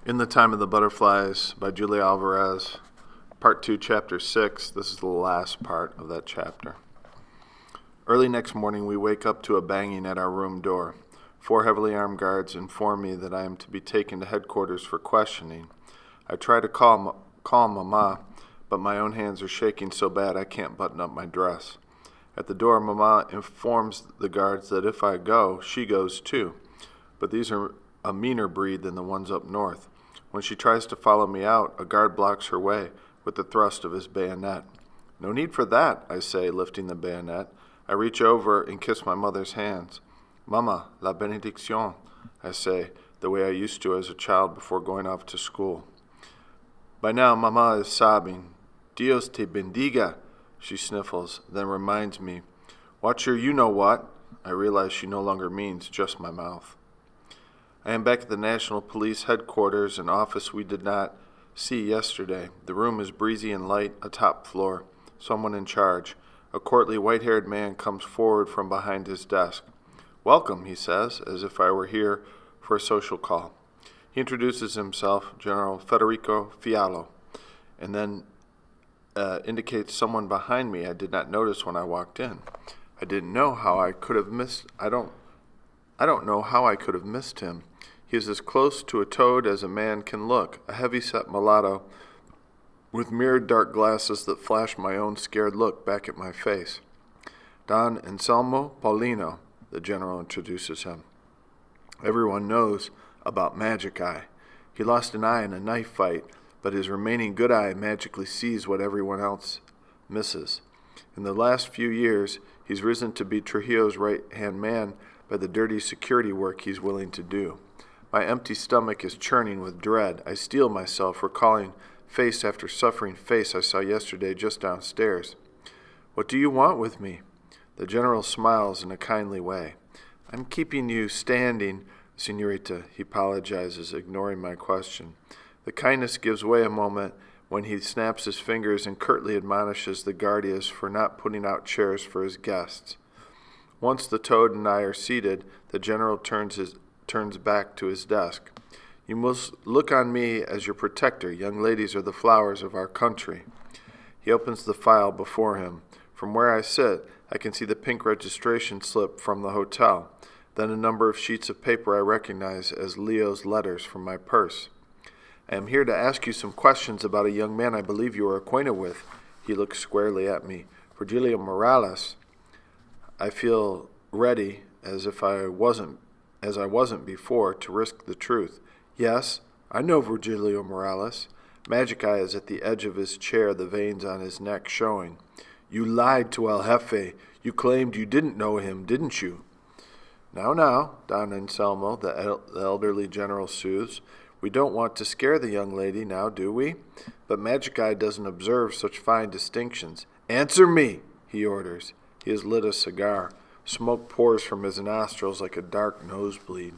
In the Time of the Butterflies by Julia Alvarez, Part 2, Chapter 6. This is the last part of that chapter. Early next morning, we wake up to a banging at our room door. 4 heavily armed guards inform me that I am to be taken to headquarters for questioning. I try to call Mama, but my own hands are shaking so bad I can't button up my dress. At the door, Mama informs the guards that if I go, she goes too. But these are a meaner breed than the ones up north. When she tries to follow me out, a guard blocks her way with the thrust of his bayonet. "No need for that," I say, lifting the bayonet. I reach over and kiss my mother's hands. "Mama, la benediction," I say, the way I used to as a child before going off to school. By now, Mama is sobbing. "Dios te bendiga," she sniffles, then reminds me, "Watch your you-know-what." I realize she no longer means just my mouth. I am back at the National Police headquarters, an office we did not see yesterday. The room is breezy and light, a top floor. Someone in charge. A courtly, white-haired man comes forward from behind his desk. "Welcome," he says, as if I were here for a social call. He introduces himself, General Federico Fiallo, and then indicates someone behind me I did not notice when I walked in. I don't know how I could have missed him. He is as close to a toad as a man can look, a heavy-set mulatto with mirrored dark glasses that flash my own scared look back at my face. "Don Anselmo Paulino," the general introduces him. Everyone knows about Magic Eye. He lost an eye in a knife fight, but his remaining good eye magically sees what everyone else misses. In the last few years, he's risen to be Trujillo's right-hand man by the dirty security work he's willing to do. My empty stomach is churning with dread. I steel myself, recalling face after suffering face I saw yesterday just downstairs. "What do you want with me?" The general smiles in a kindly way. "I'm keeping you standing, Senorita," he apologizes, ignoring my question. The kindness gives way a moment when he snaps his fingers and curtly admonishes the guardias for not putting out chairs for his guests. Once the toad and I are seated, the general turns back to his desk. "You must look on me as your protector. Young ladies are the flowers of our country." He opens the file before him. From where I sit, I can see the pink registration slip from the hotel, then a number of sheets of paper I recognize as Leo's letters from my purse. "I am here to ask you some questions about a young man I believe you are acquainted with." He looks squarely at me. "Virgilio Morales." I feel ready, as I wasn't before, to risk the truth. "Yes, I know Virgilio Morales." Magic Eye is at the edge of his chair, the veins on his neck showing. "You lied to El Jefe. You claimed you didn't know him, didn't you?" Now, Don Anselmo, the elderly general soothes. "We don't want to scare the young lady now, do we? But Magic Eye doesn't observe such fine distinctions." "Answer me," he orders. He has lit a cigar. Smoke pours from his nostrils like a dark nosebleed.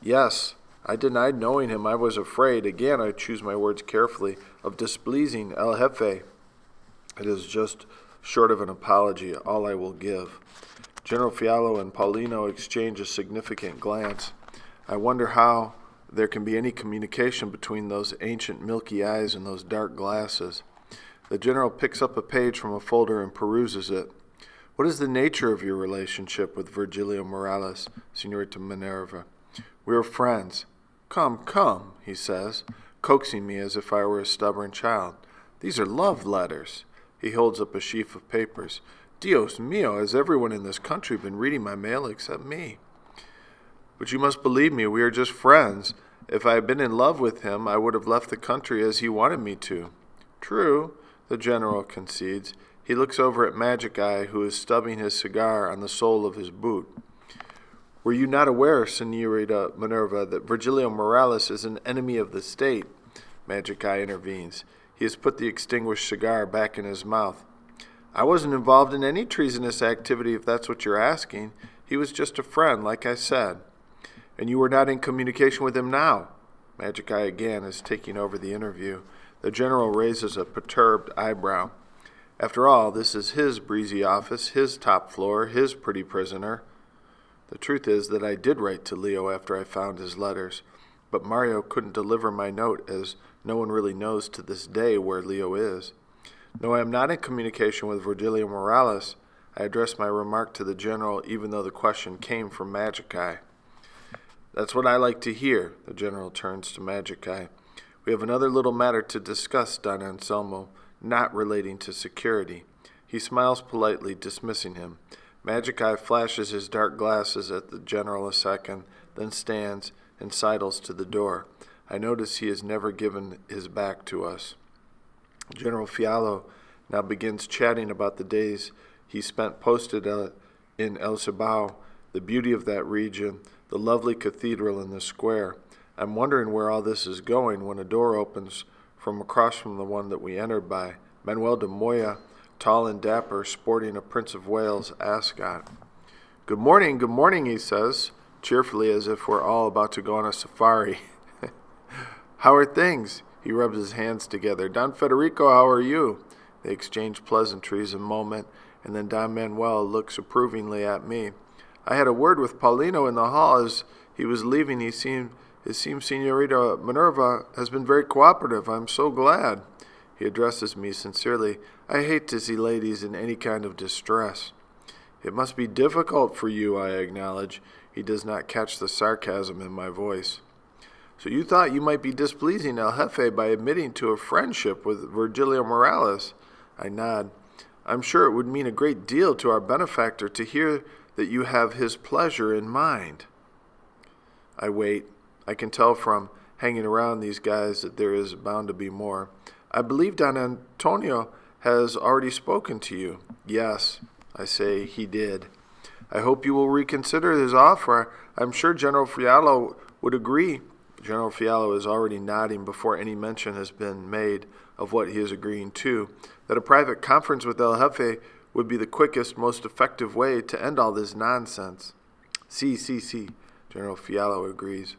"Yes, I denied knowing him. I was afraid," again I choose my words carefully, "of displeasing El Jefe." It is just short of an apology, all I will give. General Fiallo and Paulino exchange a significant glance. I wonder how there can be any communication between those ancient milky eyes and those dark glasses. The general picks up a page from a folder and peruses it. "What is the nature of your relationship with Virgilio Morales, Senorita Minerva?" "We are friends." Come, he says, coaxing me as if I were a stubborn child. "These are love letters." He holds up a sheaf of papers. "Dios mío, has everyone in this country been reading my mail except me?" "But you must believe me, we are just friends. If I had been in love with him, I would have left the country as he wanted me to." "True," the general concedes. He looks over at Magic Eye, who is stubbing his cigar on the sole of his boot. "Were you not aware, Senorita Minerva, that Virgilio Morales is an enemy of the state?" Magic Eye intervenes. He has put the extinguished cigar back in his mouth. "I wasn't involved in any treasonous activity, if that's what you're asking. He was just a friend, like I said." "And you were not in communication with him now?" Magic Eye again is taking over the interview. The general raises a perturbed eyebrow. After all, this is his breezy office, his top floor, his pretty prisoner. The truth is that I did write to Leo after I found his letters. but Mario couldn't deliver my note as no one really knows to this day where Leo is. No, I am not in communication with Virgilio Morales. I addressed my remark to the general even though the question came from Magic Eye. That's what I like to hear, the general turns to Magic Eye. We have another little matter to discuss, Don Anselmo, not relating to security. He smiles politely, dismissing him. Magic Eye flashes his dark glasses at the general a second, then stands and sidles to the door. I notice he has never given his back to us. General Fiallo now begins chatting about the days he spent posted in El Cibao, the beauty of that region, the lovely cathedral in the square. I'm wondering where all this is going when a door opens from across from the one that we entered by. Manuel de Moya, tall and dapper, sporting a Prince of Wales ascot. Good morning, he says, cheerfully as if we're all about to go on a safari. How are things? He rubs his hands together. Don Federico, how are you? They exchange pleasantries a moment, and then Don Manuel looks approvingly at me. I had a word with Paulino in the hall as he was leaving. It seems Senorita Minerva has been very cooperative. I'm so glad. He addresses me sincerely. I hate to see ladies in any kind of distress. It must be difficult for you, I acknowledge. He does not catch the sarcasm in my voice. So you thought you might be displeasing El Jefe by admitting to a friendship with Virgilio Morales? I nod. I'm sure it would mean a great deal to our benefactor to hear that you have his pleasure in mind. I wait. I can tell from hanging around these guys that there is bound to be more. I believe Don Antonio has already spoken to you. Yes, I say he did. I hope you will reconsider his offer. I'm sure General Fiallo would agree. General Fiallo is already nodding before any mention has been made of what he is agreeing to, that a private conference with El Jefe would be the quickest, most effective way to end all this nonsense. Si. General Fiallo agrees.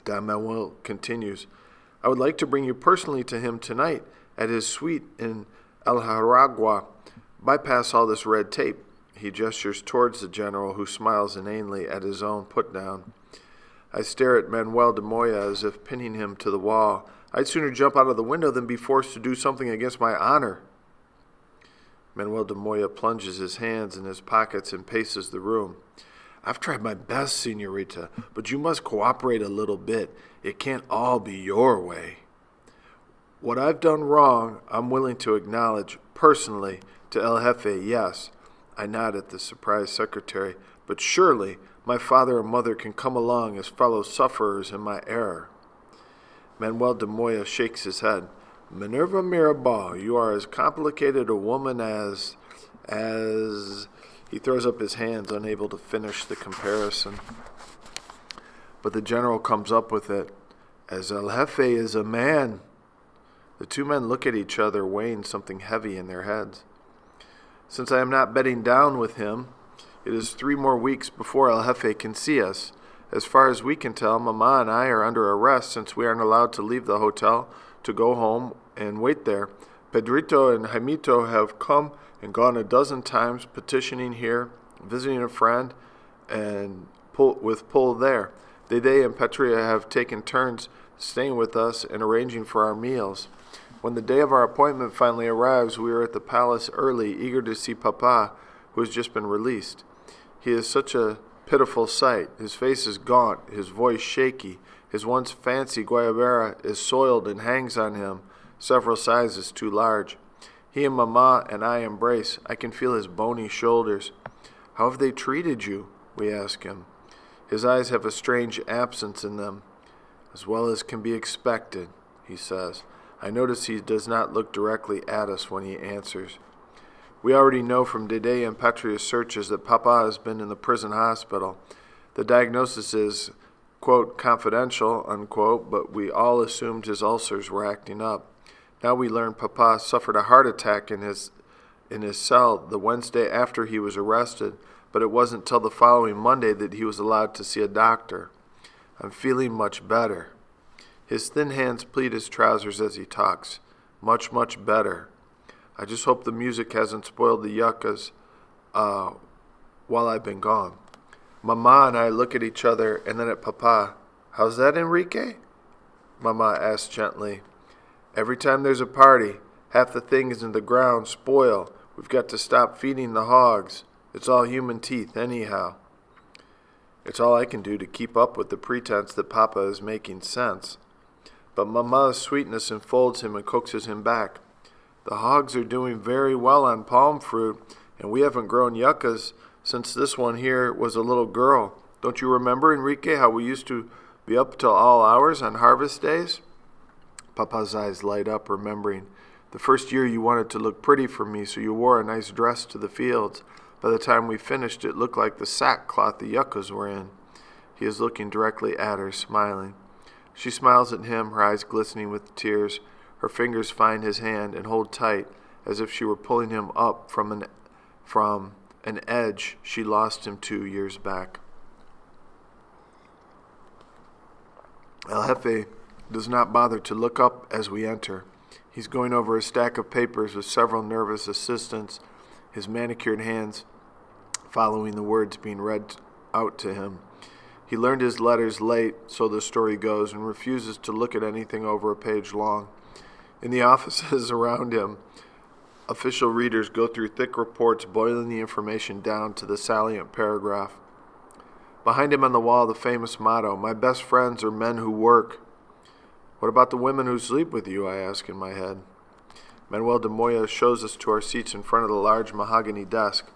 Don Manuel continues. I would like to bring you personally to him tonight at his suite in El Jaragua. Bypass all this red tape. He gestures towards the general, who smiles inanely at his own put-down. I stare at Manuel de Moya as if pinning him to the wall. I'd sooner jump out of the window than be forced to do something against my honor. Manuel de Moya plunges his hands in his pockets and paces the room. I've tried my best, Senorita, but you must cooperate a little bit. It can't all be your way. What I've done wrong, I'm willing to acknowledge personally to El Jefe, yes. I nod at the surprised secretary, but surely my father and mother can come along as fellow sufferers in my error. Manuel de Moya shakes his head. Minerva Mirabal, you are as complicated a woman as... He throws up his hands, unable to finish the comparison. But the general comes up with it. As El Jefe is a man. The two men look at each other, weighing something heavy in their heads. Since I am not bedding down with him, it is 3 more weeks before El Jefe can see us. As far as we can tell, Mama and I are under arrest since we aren't allowed to leave the hotel to go home and wait there. Pedrito and Jaimito have come and gone a dozen times, petitioning here, visiting a friend, and pull there. Dede and Petria have taken turns staying with us and arranging for our meals. When the day of our appointment finally arrives, we are at the palace early, eager to see Papa, who has just been released. He is such a pitiful sight. His face is gaunt, his voice shaky. His once fancy guayabera is soiled and hangs on him, several sizes too large. He and Mama and I embrace. I can feel his bony shoulders. How have they treated you? We ask him. His eyes have a strange absence in them. As well as can be expected, he says. I notice he does not look directly at us when he answers. We already know from Dede and Petria's searches that Papa has been in the prison hospital. The diagnosis is, quote, confidential, unquote, but we all assumed his ulcers were acting up. Now we learn Papa suffered a heart attack in his cell the Wednesday after he was arrested, but it wasn't till the following Monday that he was allowed to see a doctor. I'm feeling much better. His thin hands pleat his trousers as he talks. Much, much better. I just hope the music hasn't spoiled the yuccas while I've been gone. Mama and I look at each other and then at Papa. How's that, Enrique? Mama asked gently. Every time there's a party, half the things in the ground spoil. We've got to stop feeding the hogs. It's all human teeth, anyhow. It's all I can do to keep up with the pretense that Papa is making sense. But Mama's sweetness enfolds him and coaxes him back. The hogs are doing very well on palm fruit, and we haven't grown yuccas since this one here was a little girl. Don't you remember, Enrique, how we used to be up till all hours on harvest days? Papa's eyes light up, remembering. The first year you wanted to look pretty for me, so you wore a nice dress to the fields. By the time we finished, it looked like the sackcloth the yuccas were in. He is looking directly at her, smiling. She smiles at him, her eyes glistening with tears. Her fingers find his hand and hold tight, as if she were pulling him up from an edge she lost him 2 years back. El Jefe does not bother to look up as we enter. He's going over a stack of papers with several nervous assistants, his manicured hands following the words being read out to him. He learned his letters late, so the story goes, and refuses to look at anything over a page long. In the offices around him, official readers go through thick reports, boiling the information down to the salient paragraph. Behind him on the wall, the famous motto, "My best friends are men who work." What about the women who sleep with you, I ask in my head. Manuel de Moya shows us to our seats in front of the large mahogany desk.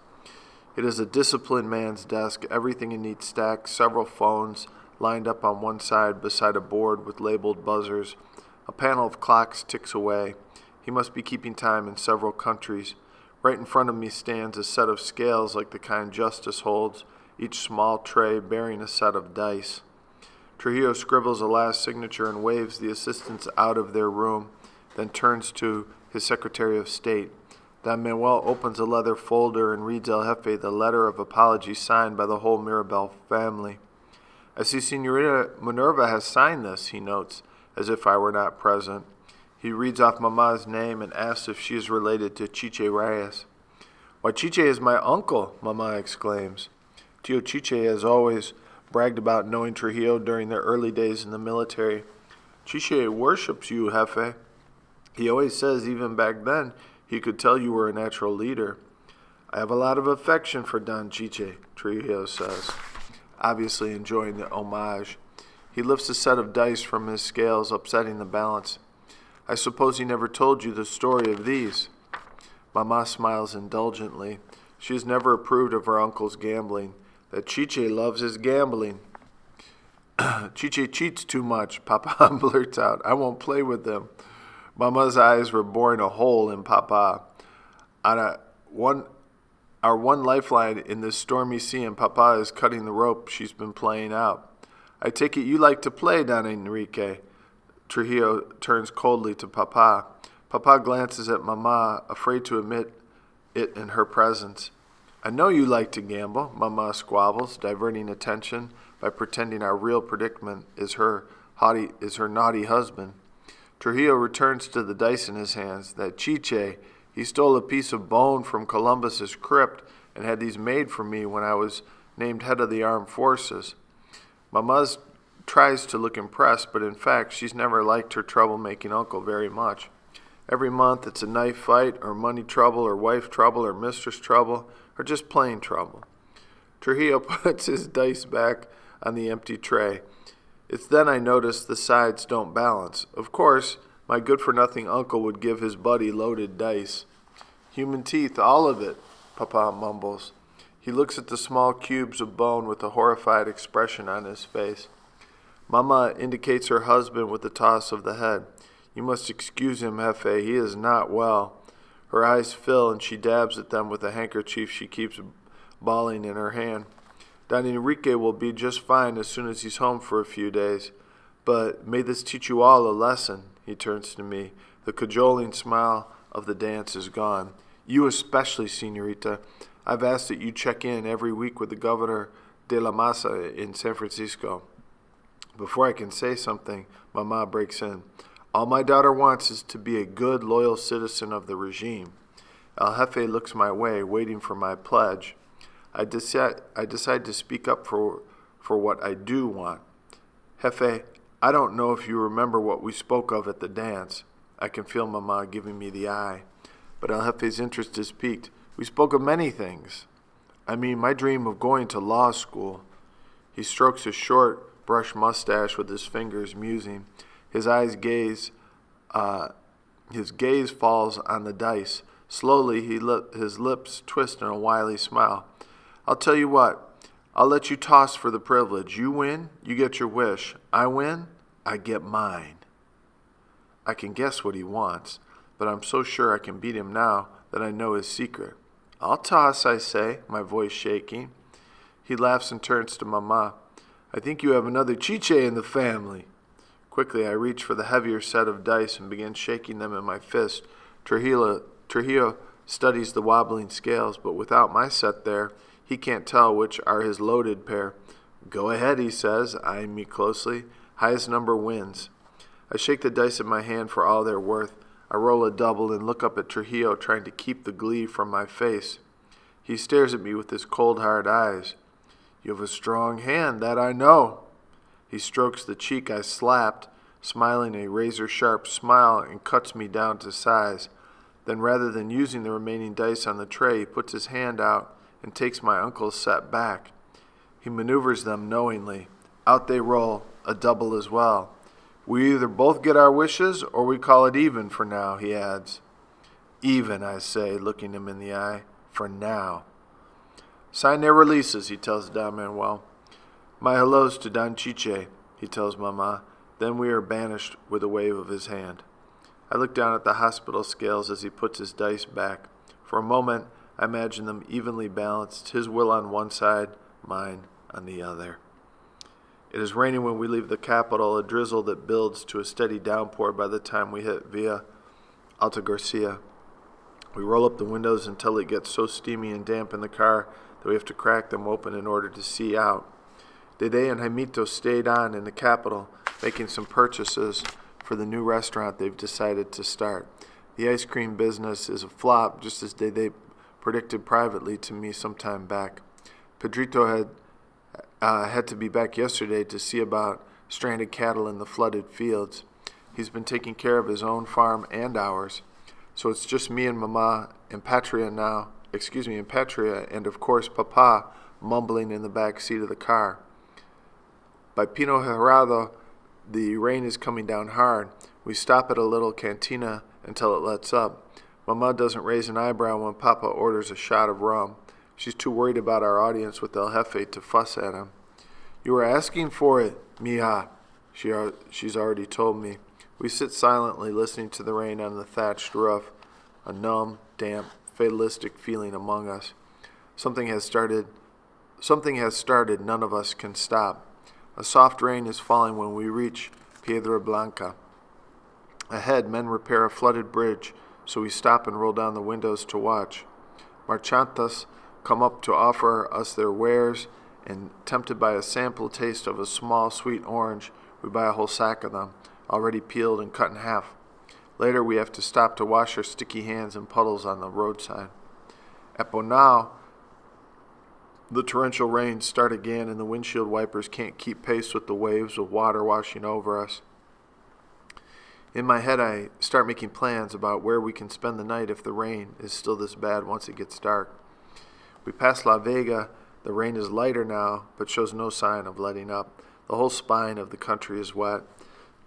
It is a disciplined man's desk, everything in neat stacks, several phones lined up on one side beside a board with labeled buzzers. A panel of clocks ticks away. He must be keeping time in several countries. Right in front of me stands a set of scales like the kind justice holds, each small tray bearing a set of dice. Trujillo scribbles a last signature and waves the assistants out of their room, then turns to his Secretary of State. Don Manuel opens a leather folder and reads El Jefe the letter of apology signed by the whole Mirabel family. I see Senorita Minerva has signed this, he notes, as if I were not present. He reads off Mama's name and asks if she is related to Chiche Reyes. Why, Chiche is my uncle, Mama exclaims. Tio Chiche has always bragged about knowing Trujillo during their early days in the military. Chiche worships you, Jefe. He always says even back then he could tell you were a natural leader. I have a lot of affection for Don Chiche, Trujillo says, obviously enjoying the homage. He lifts a set of dice from his scales, upsetting the balance. I suppose he never told you the story of these. Mama smiles indulgently. She has never approved of her uncle's gambling. That Chiche loves his gambling. Chiche cheats too much, Papa blurts out. I won't play with them. Mama's eyes were boring a hole in Papa. Our one lifeline in this stormy sea, and Papa is cutting the rope she's been playing out. I take it you like to play, Don Enrique. Trujillo turns coldly to Papa. Papa glances at Mama, afraid to admit it in her presence. I know you like to gamble, Mama squabbles, diverting attention by pretending our real predicament is her naughty husband. Trujillo returns to the dice in his hands. That Chiche, he stole a piece of bone from Columbus's crypt and had these made for me when I was named head of the armed forces. Mama tries to look impressed, but in fact she's never liked her troublemaking uncle very much. Every month it's a knife fight, or money trouble, or wife trouble, or mistress trouble, or just plain trouble. Trujillo puts his dice back on the empty tray. It's then I notice the sides don't balance. Of course, my good-for-nothing uncle would give his buddy loaded dice. Human teeth, all of it, Papa mumbles. He looks at the small cubes of bone with a horrified expression on his face. Mama indicates her husband with a toss of the head. You must excuse him, Jefe. He is not well. Her eyes fill, and she dabs at them with a handkerchief she keeps balling in her hand. Don Enrique will be just fine as soon as he's home for a few days. But may this teach you all a lesson, he turns to me. The cajoling smile of the dance is gone. You especially, Senorita. I've asked that you check in every week with the Governor de la Masa in San Francisco. Before I can say something, Mama breaks in. All my daughter wants is to be a good, loyal citizen of the regime. El Jefe looks my way, waiting for my pledge. I decide to speak up for what I do want. Jefe, I don't know if you remember what we spoke of at the dance. I can feel Mama giving me the eye. But El Jefe's interest is piqued. We spoke of many things. I mean, my dream of going to law school. He strokes his short, brushed mustache with his fingers, musing. His gaze falls on the dice. Slowly, his lips twist in a wily smile. I'll tell you what. I'll let you toss for the privilege. You win, you get your wish. I win, I get mine. I can guess what he wants, but I'm so sure I can beat him now that I know his secret. I'll toss, I say, my voice shaking. He laughs and turns to Mama. I think you have another chiche in the family. Quickly, I reach for the heavier set of dice and begin shaking them in my fist. Trujillo studies the wobbling scales, but without my set there, he can't tell which are his loaded pair. Go ahead, he says, eyeing me closely. Highest number wins. I shake the dice in my hand for all they're worth. I roll a double and look up at Trujillo, trying to keep the glee from my face. He stares at me with his cold, hard eyes. You have a strong hand, that I know. He strokes the cheek I slapped, smiling a razor-sharp smile, and cuts me down to size. Then, rather than using the remaining dice on the tray, he puts his hand out and takes my uncle's set back. He maneuvers them knowingly. Out they roll, a double as well. We either both get our wishes or we call it even for now, he adds. Even, I say, looking him in the eye. For now. Sign their releases, he tells Don Manuel. My hellos to Don Chiche, he tells Mama. Then we are banished with a wave of his hand. I look down at the hospital scales as he puts his dice back. For a moment, I imagine them evenly balanced, his will on one side, mine on the other. It is raining when we leave the capital, a drizzle that builds to a steady downpour by the time we hit Via Alta Garcia. We roll up the windows until it gets so steamy and damp in the car that we have to crack them open in order to see out. Dede and Jaimito stayed on in the capital, making some purchases for the new restaurant they've decided to start. The ice cream business is a flop, just as Dede predicted privately to me some time back. Pedrito had to be back yesterday to see about stranded cattle in the flooded fields. He's been taking care of his own farm and ours, so it's just me and Mama and Patria and of course Papa mumbling in the back seat of the car. By Pino Herrado, the rain is coming down hard. We stop at a little cantina until it lets up. Mama doesn't raise an eyebrow when Papa orders a shot of rum. She's too worried about our audience with El Jefe to fuss at him. You were asking for it, mija, she's already told me. We sit silently listening to the rain on the thatched roof, a numb, damp, fatalistic feeling among us. Something has started, none of us can stop. A soft rain is falling when we reach Piedra Blanca. Ahead, men repair a flooded bridge, so we stop and roll down the windows to watch. Marchantas come up to offer us their wares, and tempted by a sample taste of a small sweet orange, we buy a whole sack of them, already peeled and cut in half. Later, we have to stop to wash our sticky hands in puddles on the roadside. At Bonao, the torrential rains start again, and the windshield wipers can't keep pace with the waves of water washing over us. In my head, I start making plans about where we can spend the night if the rain is still this bad once it gets dark. We pass La Vega. The rain is lighter now, but shows no sign of letting up. The whole spine of the country is wet.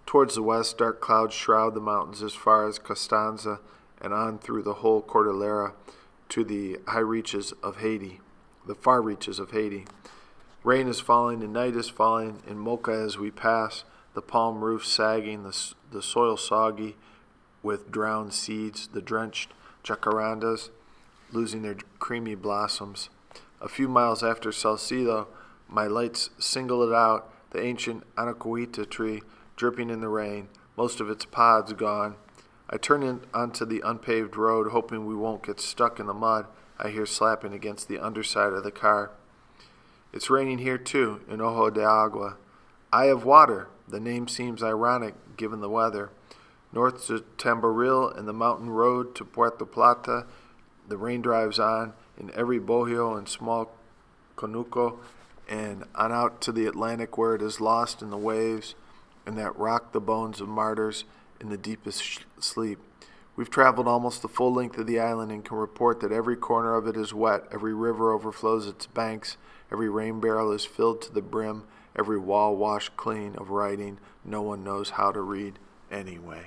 Towards the west, dark clouds shroud the mountains as far as Costanza and on through the whole Cordillera to the far reaches of Haiti. Rain is falling and night is falling in Mocha as we pass, the palm roof sagging, the soil soggy with drowned seeds, the drenched jacarandas losing their creamy blossoms. A few miles after Salcido, my lights single it out, the ancient anacuita tree dripping in the rain, most of its pods gone. I turn in onto the unpaved road, hoping we won't get stuck in the mud I hear slapping against the underside of the car. It's raining here too, in Ojo de Agua. Eye of Water, the name seems ironic given the weather. North to Tamboril and the mountain road to Puerto Plata, the rain drives on. In every bohio and small conuco and on out to the Atlantic where it is lost in the waves and that rock the bones of martyrs in the deepest sleep. We've traveled almost the full length of the island and can report that every corner of it is wet, every river overflows its banks, every rain barrel is filled to the brim, every wall washed clean of writing no one knows how to read anyway.